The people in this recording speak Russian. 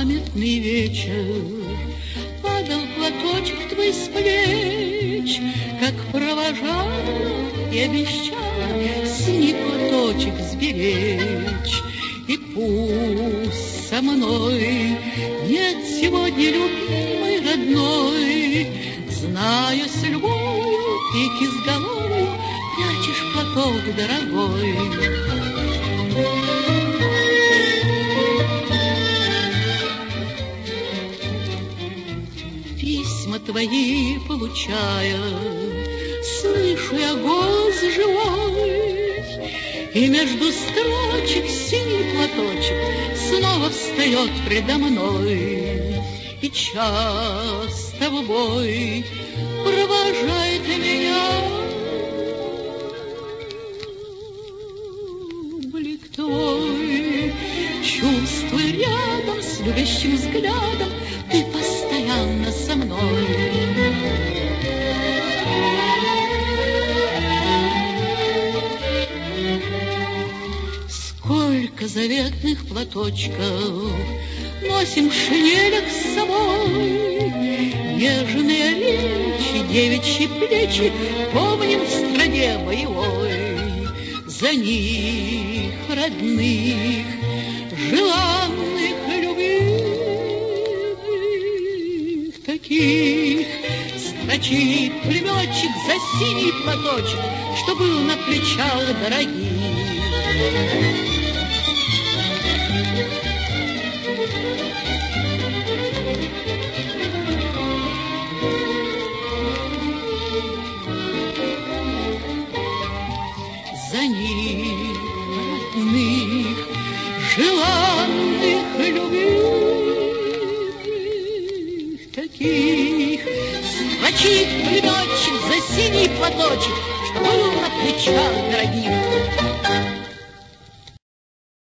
памятный вечер падал платочек твой с плеч, как провожала и обещала синий платочек сберечь. И пусть со мной нет сегодня любимой родной, зная с любовью и кизголовью прячешь платок дорогой. Письма твои получая, слышу я голос живой, и между строчек синий платочек снова встает предо мной. И часто в бой провожает меня блик твой. Чувствуй рядом с любящим взглядом, ты постоянно со мной. Сколько заветных платочков носим в шинелях с собой, нежные речи, девичьи плечи помним в стране боевой. За них, родных, желанных, любимых, таких строчит пулеметчик за синий платочек, что был на плечах дорогих. За них, родных, желанных, любимых, таких строчит пулеметчик за синий платочек, что был на плечах дорогих.